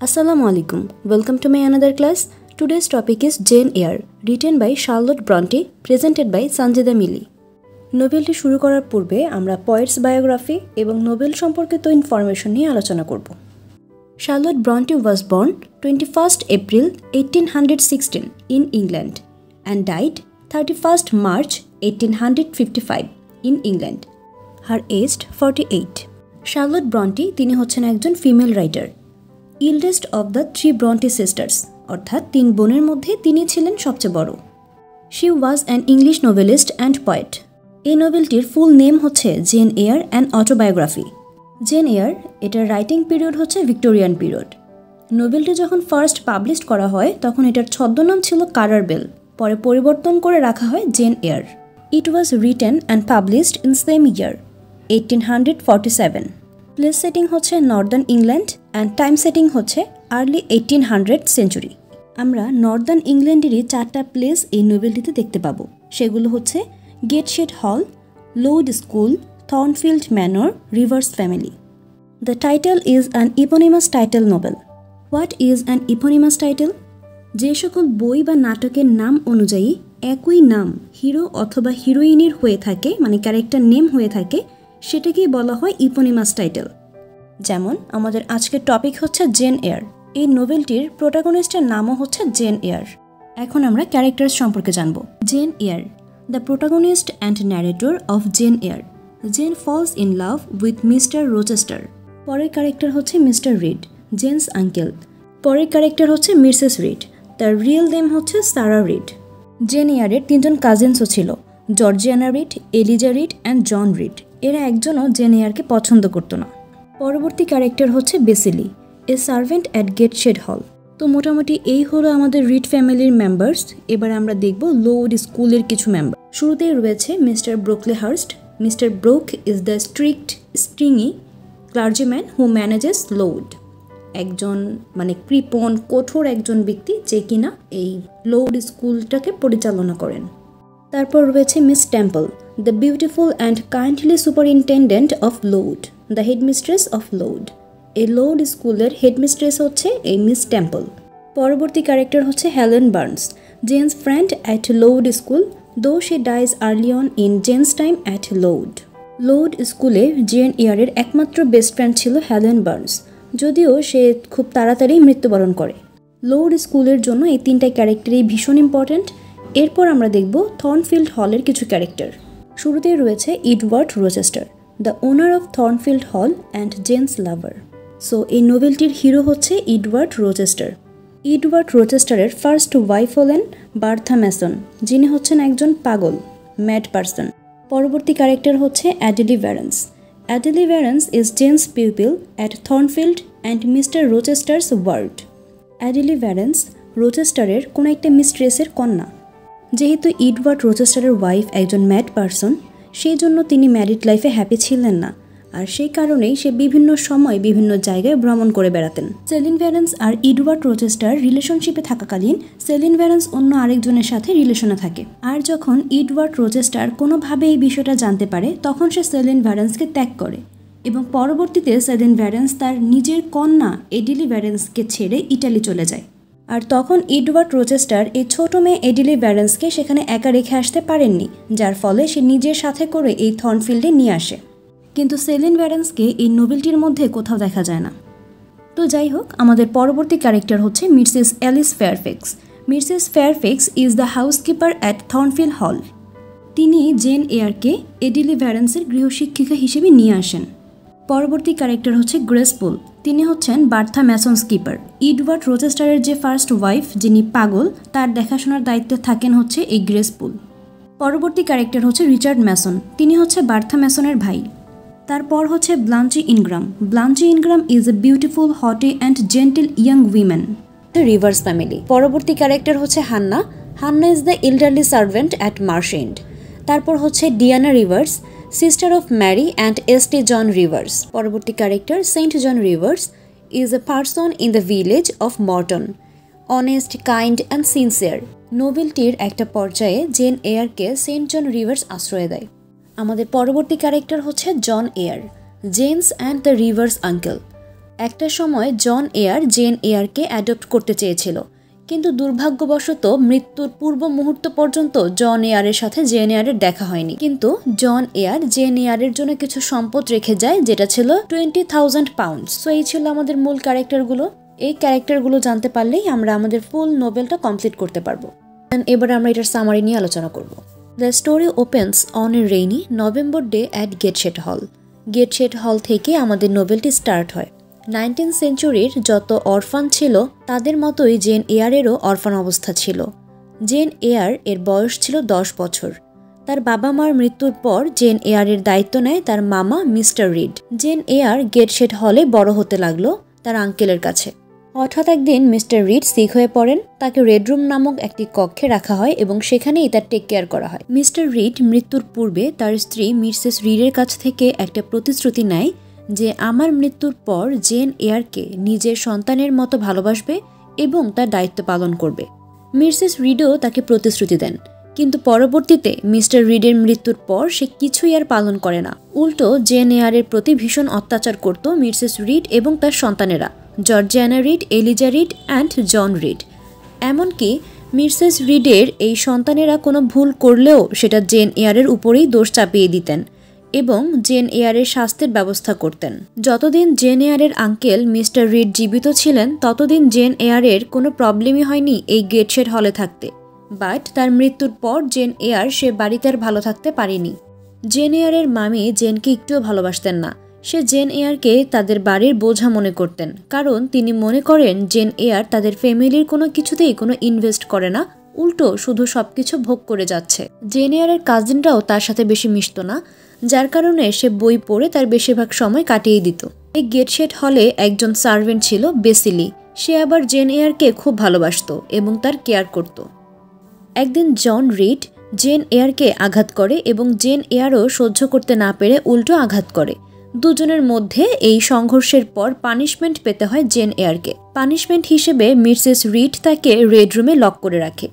Assalamu alaikum. Welcome to my another class. Today's topic is Jane Eyre, written by Charlotte Bronte, presented by Sanjida Mili. নোবেলটি শুরু করার পূর্বে আমরা poets biography এবং Nobel সম্পর্কিত information নিয়ে আলোচনা করব। Charlotte Bronte was born 21st April 1816 in England and died 31st March 1855 in England. Her aged 48. Charlotte Bronte তিনি হচ্ছেন একজন female writer. Eldest of the three Bronte sisters, অর্থাৎ তিন বোনের মধ্যে তিনি ছিলেন সবচেয়ে বড়। She was an English novelist and poet. এই নোবেলটির ফুল নেম হচ্ছে Jane Eyre an autobiography. Jane Eyre এটার রাইটিং পিরিয়ড হচ্ছে ভিক্টোরিয়ান পিরিয়ড। নোবেলটি যখন ফার্স্ট পাবলিশ করা হয় তখন এটার ছদ্মনাম ছিল কারার বেল, পরে পরিবর্তন করে রাখা হয় Jane Eyre. It was written and published in same year 1847. Place setting হচ্ছে northern England and time setting হচ্ছে আর্লি 1800 সেঞ্চুরি। আমরা নর্দার্ন ইংল্যান্ডেরই 4টা প্লেস এই নোবেলটিতে দেখতে পাবো। সেগুলো হচ্ছে Gateshead Hall, Lowood school, Thornfield Manor, Rivers family. The title is an eponymous title novel. What is an eponymous title? যে সকল বই বা নাটকের নাম অনুযায়ী একই নাম হিরো অথবা হিরোইনের হয়ে থাকে, মানে ক্যারেক্টার নেম হয়ে থাকে, সেটাকেই বলা হয় ইপোনিমাস টাইটেল। যেমন আমাদের আজকের টপিক হচ্ছে জেন এয়ার। এই নোবেলটির প্রোটাগনিস্টের নামও হচ্ছে জেন এয়ার। এখন আমরা ক্যারেক্টার্স সম্পর্কে জানব। Jane Eyre, the protagonist and narrator of Jane Eyre. Jane falls in love with Mr Rochester. পরের ক্যারেক্টার হচ্ছে মিস্টার রিড, জেনস আঙ্কেল। পরের ক্যারেক্টার হচ্ছে মিসেস রিড, তার রিয়েল নেম হচ্ছে সারা রিড। জেন এয়ারের 3জন কাজিনসও ছিল, Georgiana Reed, Eliza Reed and John Reed. এরা একজনও জেন এয়ারকে পছন্দ করতো না। পরবর্তী ক্যারেক্টার হচ্ছে বেসিলি, এ সার্ভেন্ট অ্যাট গেটশেড হল। তো মোটামুটি এই হলো আমাদের রিড ফ্যামিলির মেম্বার্স। এবার আমরা দেখব লোড স্কুলের কিছু মেম্বার। শুরুতেই রয়েছে Mr Brocklehurst. Mr Brock is the strict stingy clergyman who manages Lowood. একজন কৃপণ কঠোর একজন ব্যক্তি যে কিনা এই লোড স্কুলটাকে পরিচালনা করেন। তারপর রয়েছে Miss Temple, the beautiful and kindly superintendent of Lowood, the headmistress of Lowood. এই লোড স্কুলের হেডমিস্ট্রেস হচ্ছে এই মিস টেম্পল। পরবর্তী ক্যারেক্টার হচ্ছে Helen Burns, Jane's friend at Lowood school, though she dies early on in Jane's time at Lowood. Lowood স্কুলে Jane এয়ারের একমাত্র best friend ছিল হেলেন বার্নস, যদিও সে খুব তাড়াতাড়ি মৃত্যুবরণ করে। লোড স্কুলের জন্য এই 3টা ক্যারেক্টারই ভীষণ ইম্পর্ট্যান্ট। এরপর আমরা দেখব থর্নফিল্ড হলের কিছু ক্যারেক্টার। শুরুতেই রয়েছে Edward Rochester, the owner of Thornfield Hall and Jane's lover. So এই নোবেলটির হিরো হচ্ছে এডওয়ার্ড রোচেস্টার। এডওয়ার্ড রোচেস্টারের ফার্স্ট ওয়াইফ হলেন বার্থা ম্যাসন, যিনি হচ্ছেন একজন পাগল, ম্যাড পারসন। পরবর্তী ক্যারেক্টার হচ্ছে Adele Varens. Adele Varens is Jane's pupil at Thornfield and Mr Rochester's ward. Adele Varens রোচেস্টারের কোনো একটা মিস্ট্রেসের কন্যা। যেহেতু এডওয়ার্ড রোচেস্টারের ওয়াইফ একজন ম্যাড পারসন, সেই জন্য তিনি ম্যারিড লাইফে হ্যাপি ছিলেন না, আর সেই কারণেই সে বিভিন্ন সময় বিভিন্ন জায়গায় ভ্রমণ করে বেড়াতেন। সেলিন ভ্যারেন্স আর এডওয়ার্ড রোচেস্টার রিলেশনশিপে থাকাকালীন সেলিন ভ্যারেন্স অন্য আরেকজনের সাথে রিলেশনে থাকে। আর যখন এডওয়ার্ড রোচেস্টার কোনোভাবে এই বিষয়টা জানতে পারে তখন সে সেলিন ভ্যারেন্সকে ত্যাগ করে এবং পরবর্তীতে সেলিন ভ্যারেন্স তার নিজের কন্যা এডিলি ভ্যারেন্সকে ছেড়ে ইটালি চলে যায়। আর তখন এডওয়ার্ড রোচেস্টার এই ছোট মেয়ে এডিলি ভ্যারেন্সকে সেখানে একা রেখে আসতে পারেননি, যার ফলে সে নিজের সাথে করে এই থর্নফিল্ডে নিয়ে আসে। কিন্তু সেলিন ভ্যারেন্সকে এই নোবেলটির মধ্যে কোথাও দেখা যায় না। তো যাই হোক, আমাদের পরবর্তী ক্যারেক্টার হচ্ছে Mrs Alice Fairfax. Mrs Fairfax is the housekeeper at Thornfield হল। তিনি জেন এয়ারকে এডিলি ভ্যারেন্সের গৃহশিক্ষিকা হিসেবে নিয়ে আসেন। পরবর্তী ক্যারেক্টার হচ্ছে গ্রেসপুল। তিনি হচ্ছেন বার্থা ম্যাসনস কিপার। এডওয়ার্ড রোচেস্টারের যে ফার্স্ট ওয়াইফ, যিনি পাগল, তার দেখাশোনার দায়িত্বে থাকেন হচ্ছে এই গ্রেসপুল। পরবর্তী ক্যারেক্টার হচ্ছে রিচার্ড ম্যাসন। তিনি হচ্ছে বার্থা ম্যাসনের ভাই। তারপর হচ্ছে Blanche Ingram. Blanche Ingram is a beautiful, haughty and genteel young women, the Rivers family. পরবর্তী ক্যারেক্টার হচ্ছে Hannah. Hannah is the elderly servant at Marsh End. তারপর হচ্ছে Diana Rivers, sister of Mary and ST John Rivers. পরবর্তী character Saint John Rivers is a parson in the village of Morton, honest, kind and sincere. নোবেলটির একটা পর্যায়ে Jane এয়ারকে Saint John Rivers আশ্রয় দেয়। আমাদের পরবর্তী ক্যারেক্টার হচ্ছে John Eyre, James and the Rivers uncle. একটা সময় জন এয়ার জেন এয়ারকে অ্যাডপ্ট করতে চেয়েছিল, কিন্তু দুর্ভাগ্যবশত মৃত্যুর পূর্ব মুহূর্ত পর্যন্ত জন এয়ারের সাথে জেন এয়ারের দেখা হয়নি। কিন্তু জন এয়ার জেন এয়ারের জন্য কিছু সম্পদ রেখে যায়, যেটা ছিল 20,000 পাউন্ড। সো এই ছিল আমাদের মূল ক্যারেক্টারগুলো। এই ক্যারেক্টারগুলো জানতে পারলেই আমরা আমাদের ফুল নোভেলটা কমপ্লিট করতে পারবো। এবার আমরা এটার সামারি নিয়ে আলোচনা করব। The story opens on a rainy November day at Gateshead Hall. Gateshead হল থেকে আমাদের নোভেলটি স্টার্ট হয়। 19th সেঞ্চুরির যত অরফান ছিল তাদের মতোই জেন এয়ারেরও অরফান অবস্থা ছিল। জেন এয়ার এর বয়স ছিল 10 বছর। তার বাবা মার মৃত্যুর পর জেন এয়ারের দায়িত্ব নেয় তার মামা মিস্টার রিড। জেন এয়ার গেটশেড হলে বড় হতে লাগলো তার আঙ্কেলের কাছে। হঠাৎ একদিন মিস্টার রিড সিক হয়ে পড়েন। তাকে রেড রুম নামক একটি কক্ষে রাখা হয় এবং সেখানেই তার টেক কেয়ার করা হয়। মিস্টার রিড মৃত্যুর পূর্বে তার স্ত্রী মিসেস রিডের কাছ থেকে একটা প্রতিশ্রুতি নেয় যে আমার মৃত্যুর পর জেন এয়ারকে নিজের সন্তানের মতো ভালোবাসবে এবং তার দায়িত্ব পালন করবে। মিসেস রিডও তাকে প্রতিশ্রুতি দেন, কিন্তু পরবর্তীতে মিস্টার রিডের মৃত্যুর পর সে কিছুই আর পালন করে না। উল্টো জেন এয়ারের প্রতি ভীষণ অত্যাচার করত মিসেস রিড এবং তার সন্তানেরা, Georgiana Reed, Eliza Reed and John Reed. এমনকি মিসেস রিডের এই সন্তানেরা কোনো ভুল করলেও সেটা জেন এয়ারের উপরেই দোষ চাপিয়ে দিতেন এবং জেন এয়ারের শাস্তির ব্যবস্থা করতেন। যতদিন জেন এয়ারের আঙ্কেল মিস্টার রিড জীবিত ছিলেন ততদিন জেন এয়ারের কোনো প্রবলেমই হয়নি এই গেটশেড হলে থাকতে। বাট তার মৃত্যুর পর জেন এয়ার সে বাড়িতে আর ভালো থাকতে পারেনি। জেন এয়ারের মামি জেনকে একটুও ভালোবাসতেন না। সে জেন এয়ারকে তাদের বাড়ির বোঝা মনে করতেন, কারণ তিনি মনে করেন জেন এয়ার তাদের ফ্যামিলির কোনো কিছুতেই কোনো ইনভেস্ট করে না, উল্টো শুধু সবকিছু ভোগ করে যাচ্ছে। জেন এয়ারের কাজিনরাও তার সাথে বেশি মিশত না, যার কারণে সে বই পড়ে তার বেশিরভাগ সময় কাটিয়ে দিত। এই গেটশেড হলে একজন সার্ভেন্ট ছিল বেসিলি। সে আবার জেন এয়ারকে খুব ভালোবাসত এবং তার কেয়ার করত। একদিন জন রিড জেন এয়ারকে আঘাত করে এবং জেন এয়ারও সহ্য করতে না পেরে উল্টো আঘাত করে। দুজনের মধ্যে এই সংঘর্ষের পর পানিশমেন্ট পেতে হয় জেন এয়ারকে। পানিশমেন্ট হিসেবে মিসেস রিড তাকে রেড রুমে লক করে রাখে।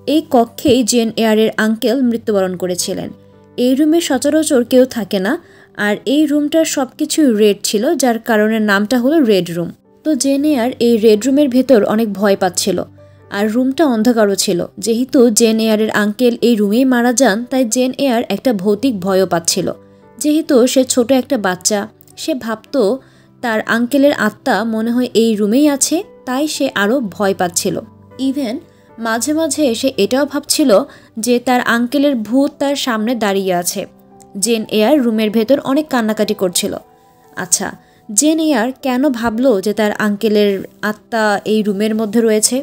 এই কক্ষেই জেন এয়ারের আঙ্কেল মৃত্যুবরণ করেছিলেন। এই রুমে সচরাচর কেউ থাকে না, আর এই রুমটার সবকিছুই রেড ছিল, যার কারণে নামটা হলো রেড রুম। তো জেন এয়ার এই রেড রুমের ভেতর অনেক ভয় পাচ্ছিল, আর রুমটা অন্ধকারও ছিল। যেহেতু জেন এয়ারের আঙ্কেল এই রুমেই মারা যান, তাই জেন এয়ার একটা ভৌতিক ভয়ও পাচ্ছিল। যেহেতু সে ছোট একটা বাচ্চা, সে ভাবতো তার আঙ্কেলের আত্মা মনে হয় এই রুমেই আছে, তাই সে আরও ভয় পাচ্ছিল। ইভেন মাঝে মাঝে সে এটাও ভাবছিল যে তার আঙ্কেলের ভূত তার সামনে দাঁড়িয়ে আছে। জেন এয়ার রুমের ভেতর অনেক কান্নাকাটি করছিল। আচ্ছা, জেন এয়ার কেন ভাবলো যে তার আঙ্কেলের আত্মা এই রুমের মধ্যে রয়েছে?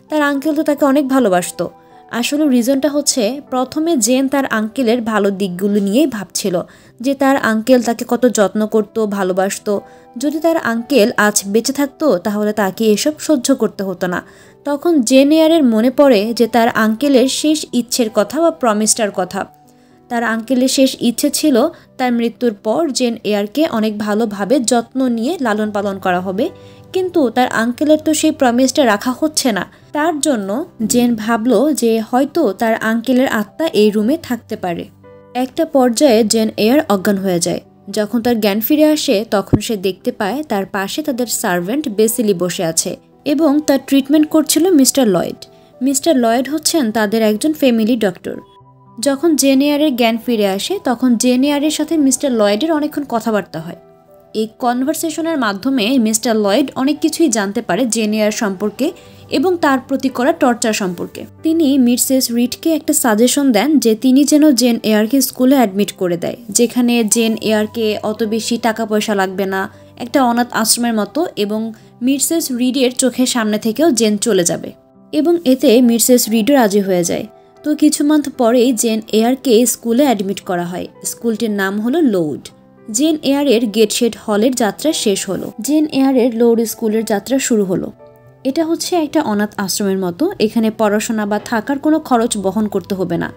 তার আঙ্কেল তো তাকে অনেক ভালোবাসতো। আসলে রিজনটা হচ্ছে, প্রথমে জেন তার আঙ্কেলের ভালো দিকগুলো নিয়েই ভাবছিল, যে তার আঙ্কেল তাকে কত যত্ন করত, ভালোবাসতো। যদি তার আঙ্কেল আজ বেঁচে থাকতো তাহলে তাকে এসব সহ্য করতে হতো না। তখন জেন এয়ারের মনে পড়ে যে তার আঙ্কেলের শেষ ইচ্ছের কথা বা প্রমিসটার কথা। তার আঙ্কেলের শেষ ইচ্ছে ছিল তার মৃত্যুর পর জেন এয়ারকে অনেক ভালোভাবে যত্ন নিয়ে লালন পালন করা হবে, কিন্তু তার আঙ্কেলের তো সেই প্রমিসটা রাখা হচ্ছে না। তার জন্য জেন ভাবলো যে হয়তো তার আঙ্কেলের আত্মা এই রুমে থাকতে পারে। একটা পর্যায়ে জেন এয়ার অজ্ঞান হয়ে যায়। যখন তার জ্ঞান ফিরে আসে তখন সে দেখতে পায় তার পাশে তাদের সার্ভেন্ট বেসিলি বসে আছে এবং তার ট্রিটমেন্ট করছিল মিস্টার লয়েড। মিস্টার লয়েড হচ্ছেন তাদের একজন ফ্যামিলি ডক্টর। যখন জেন এয়ারের জ্ঞান ফিরে আসে তখন জেন এয়ারের সাথে মিস্টার লয়েডের অনেকক্ষণ কথাবার্তা হয়। এই কনভারসেশনের মাধ্যমে মিস্টার লয়েড অনেক কিছুই জানতে পারে জেন এয়ার সম্পর্কে এবং তার প্রতি করা টর্চার সম্পর্কে। তিনি মিসেস রিডকে একটা সাজেশন দেন যে তিনি যেন জেন এয়ারকে স্কুলে অ্যাডমিট করে দেয়, যেখানে জেন এয়ারকে অত বেশি টাকা পয়সা লাগবে না, একটা অনাথ আশ্রমের মতো, এবং মিসেস রিডের চোখের সামনে থেকেও জেন চলে যাবে। এবং এতে মিসেস রিডও রাজি হয়ে যায়। তো কিছু মান্থ পরেই জেন এয়ারকে স্কুলে অ্যাডমিট করা হয়। স্কুলটির নাম হলো লোড। জেন এয়ারের গেটশেড হলের যাত্রা শেষ হলো। জেন এয়ারের লোড স্কুলের যাত্রা শুরু হলো। এটা হচ্ছে একটা অনাথ আশ্রমের মতো। এখানে পড়াশোনা বা থাকার কোনো খরচ বহন করতে হবে না,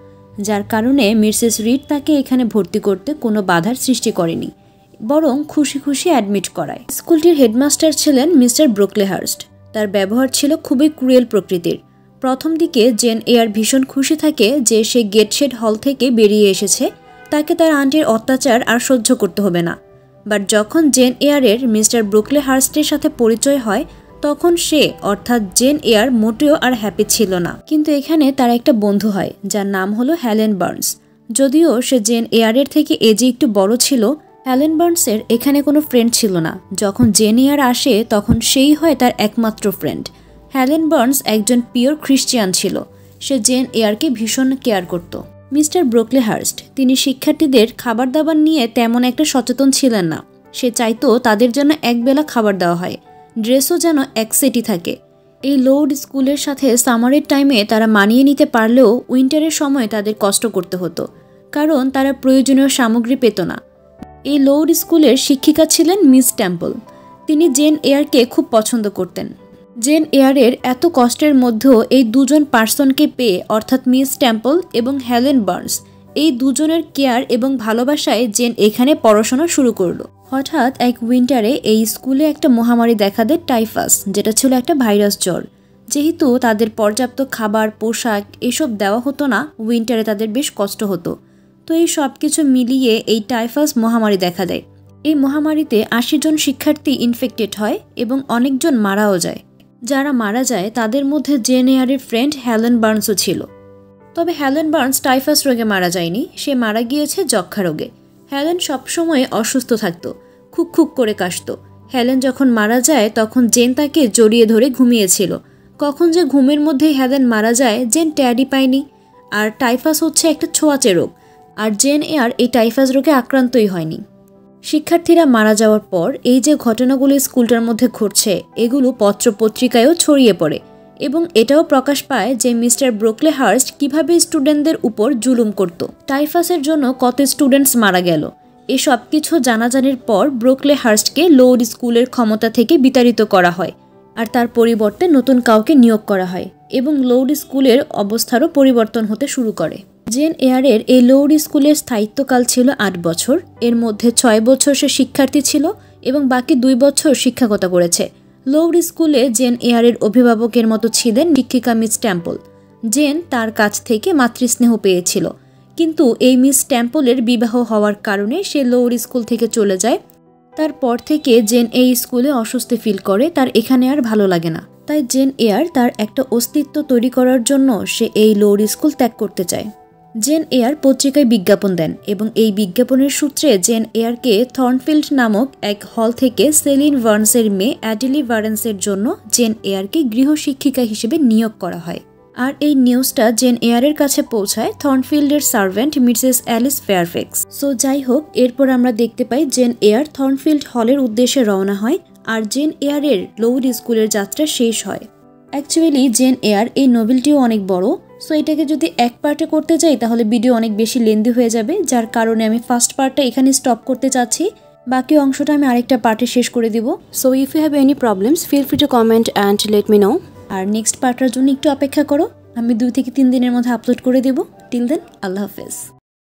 যার কারণে মিসেস রিড তাকে এখানে ভর্তি করতে কোনো বাধার সৃষ্টি করেনি, বরং খুশি খুশি অ্যাডমিট করায়। স্কুলটির হেডমাস্টার ছিলেন মিস্টার ব্রোকলেহার্স্ট। তার ব্যবহার ছিল খুবই ক্রুয়েল প্রকৃতির। প্রথম দিকে জেন এয়ার ভীষণ খুশি থাকে যে সে গেটশেড হল থেকে বেরিয়ে এসেছে, তাকে তার আন্টির অত্যাচার আর সহ্য করতে হবে না। বাট যখন জেন এয়ারের মিস্টার ব্রুকলে হার্স্টের সাথে পরিচয় হয় তখন সে অর্থাৎ জেন এয়ার মোটেও আর হ্যাপি ছিল না। কিন্তু এখানে তার একটা বন্ধু হয় যার নাম হলো হেলেন বার্নস। যদিও সে জেন এয়ারের থেকে এজে একটু বড় ছিল, হেলেন বার্নসের এখানে কোনো ফ্রেন্ড ছিল না। যখন জেন এয়ার আসে তখন সেই হয় তার একমাত্র ফ্রেন্ড। হেলেন বার্নস একজন পিওর খ্রিস্টিয়ান ছিল। সে জেন এয়ারকে ভীষণ কেয়ার করত। মিস্টার ব্রুকলে হার্স্ট তিনি শিক্ষার্থীদের খাবার দাবার নিয়ে তেমন একটা সচেতন ছিলেন না। সে চাইতো তাদের জন্য একবেলা খাবার দেওয়া হয়, ড্রেসও যেন এক সেটই থাকে। এই লোড স্কুলের সাথে সামারের টাইমে তারা মানিয়ে নিতে পারলেও উইন্টারের সময় তাদের কষ্ট করতে হতো, কারণ তারা প্রয়োজনীয় সামগ্রী পেত না। এই লোড স্কুলের শিক্ষিকা ছিলেন মিস টেম্পল। তিনি জেন এয়ারকে খুব পছন্দ করতেন। জেন এয়ারের এত কষ্টের মধ্যেও এই দুজন পার্সনকে পেয়ে অর্থাৎ মিস টেম্পল এবং হেলেন বার্নস, এই দুজনের কেয়ার এবং ভালোবাসায় জেন এখানে পড়াশোনা শুরু করলো। হঠাৎ এক উইন্টারে এই স্কুলে একটা মহামারী দেখা দেয়, টাইফাস, যেটা ছিল একটা ভাইরাস জ্বর। যেহেতু তাদের পর্যাপ্ত খাবার, পোশাক এসব দেওয়া হতো না, উইন্টারে তাদের বেশ কষ্ট হতো। তো এই সব কিছু মিলিয়ে এই টাইফাস মহামারী দেখা দেয়। এই মহামারীতে 80 জন শিক্ষার্থী ইনফেক্টেড হয় এবং অনেকজন মারাও যায়। যারা মারা যায় তাদের মধ্যে জেন এয়ারের ফ্রেন্ড হেলেন বার্নসও ছিল। তবে হেলেন বার্নস টাইফাস রোগে মারা যায়নি, সে মারা গিয়েছে যক্ষা রোগে। হেলেন সবসময় অসুস্থ থাকতো, খুক খুক করে কাশত। হেলেন যখন মারা যায় তখন জেন তাকে জড়িয়ে ধরে ঘুমিয়েছিল। কখন যে ঘুমের মধ্যেই হেলেন মারা যায় জেন ট্যাডই পায়নি। আর টাইফাস হচ্ছে একটা ছোঁয়াচে রোগ, আর জেন এয়ার এই টাইফাস রোগে আক্রান্তই হয়নি। শিক্ষার্থীরা মারা যাওয়ার পর এই যে ঘটনাগুলো স্কুলটার মধ্যে ঘটছে এগুলো পত্রপত্রিকায়ও ছড়িয়ে পড়ে এবং এটাও প্রকাশ পায় যে মিস্টার ব্রুকলে হার্স্ট কিভাবে স্টুডেন্টদের উপর জুলুম করত। টাইফাসের জন্য কত স্টুডেন্টস মারা গেল, এসব কিছু জানাজানির পর ব্রুকলে হার্স্টকে লোড স্কুলের ক্ষমতা থেকে বিতাড়িত করা হয় আর তার পরিবর্তে নতুন কাউকে নিয়োগ করা হয় এবং লোড স্কুলের অবস্থারও পরিবর্তন হতে শুরু করে। জেন এয়ারের এই লোড স্কুলের স্থায়িত্বকাল ছিল 8 বছর। এর মধ্যে 6 বছর সে শিক্ষার্থী ছিল এবং বাকি 2 বছর শিক্ষকতা করেছে। লোড স্কুলে জেন এয়ারের অভিভাবকের মতো ছিলেন শিক্ষিকা মিস টেম্পল। জেন তার কাছ থেকে মাতৃস্নেহ পেয়েছিল, কিন্তু এই মিস টেম্পলের বিবাহ হওয়ার কারণে সে লোড স্কুল থেকে চলে যায়। তারপর থেকে জেন এই স্কুলে অস্বস্তি ফিল করে, তার এখানে আর ভালো লাগে না। তাই জেন এয়ার তার একটা অস্তিত্ব তৈরি করার জন্য সে এই লোড স্কুল ত্যাগ করতে চায়। জেন এয়ার পত্রিকায় বিজ্ঞাপন দেন এবং এই বিজ্ঞাপনের সূত্রে জেন এয়ারকে থর্নফিল্ড নামক এক হল থেকে সেলিন ভার্নসের মেয়ে অ্যাডিলি ভার্নসের জন্য জেন এয়ারকে গৃহশিক্ষিকা হিসেবে নিয়োগ করা হয়। আর এই নিউজটা জেন এয়ারের কাছে পৌঁছায় থর্নফিল্ডের servant Mrs Alice Fairfax. So যাই হোক, এরপর আমরা দেখতে পাই জেন এয়ার থর্নফিল্ড হলের উদ্দেশ্যে রওনা হয় আর জেন এয়ারের লোড স্কুলের যাত্রা শেষ হয়। অ্যাকচুয়ালি জেন এয়ার এই নোভেলটিও অনেক বড়, সো এটাকে যদি এক পার্টে করতে যাই তাহলে ভিডিও অনেক বেশি লেন্দি হয়ে যাবে, যার কারণে আমি ফার্স্ট পার্টটা এখানে স্টপ করতে চাচ্ছি। বাকি অংশটা আমি আরেকটা পার্টে শেষ করে দিব। So if you have any problems feel free to comment and let me know. আর নেক্সট পার্টটার জন্য একটু অপেক্ষা করো, আমি 2 থেকে 3 দিনের মধ্যে আপলোড করে দেব। টিল দেন, আল্লাহ হাফেজ।